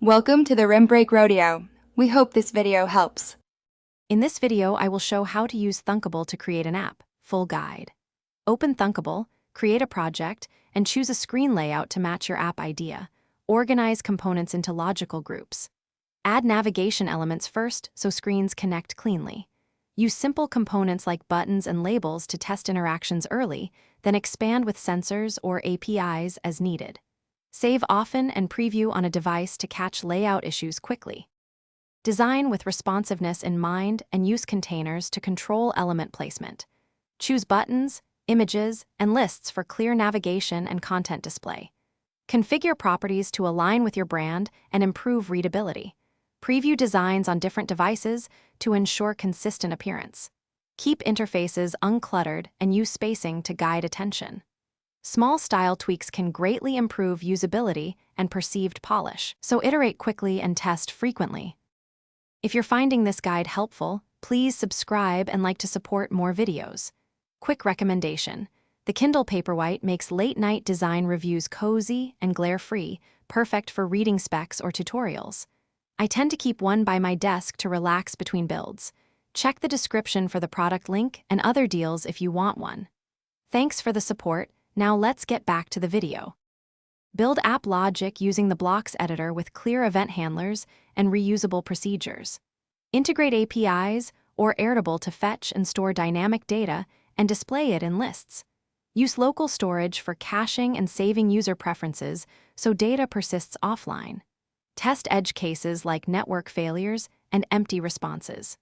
Welcome to the Rim Break Rodeo. We hope this video helps. In this video, I will show how to use Thunkable to create an app, full guide. Open Thunkable, create a project, and choose a screen layout to match your app idea. Organize components into logical groups. Add navigation elements first so screens connect cleanly. Use simple components like buttons and labels to test interactions early, then expand with sensors or APIs as needed. Save often and preview on a device to catch layout issues quickly. Design with responsiveness in mind and use containers to control element placement. Choose buttons, images, and lists for clear navigation and content display. Configure properties to align with your brand and improve readability. Preview designs on different devices to ensure consistent appearance. Keep interfaces uncluttered and use spacing to guide attention. Small style tweaks can greatly improve usability and perceived polish, so iterate quickly and test frequently. If you're finding this guide helpful, please subscribe and like to support more videos. Quick recommendation: the Kindle Paperwhite makes late-night design reviews cozy and glare-free, perfect for reading specs or tutorials. I tend to keep one by my desk to relax between builds. Check the description for the product link and other deals if you want one. Thanks for the support. Now let's get back to the video. Build app logic using the blocks editor with clear event handlers and reusable procedures. Integrate APIs or Airtable to fetch and store dynamic data and display it in lists. Use local storage for caching and saving user preferences so data persists offline. Test edge cases like network failures and empty responses.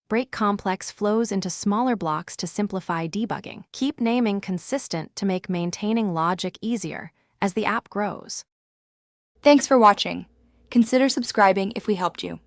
Break complex flows into smaller blocks to simplify debugging. Keep naming consistent to make maintaining logic easier as the app grows. Thanks for watching. Consider subscribing if we helped you.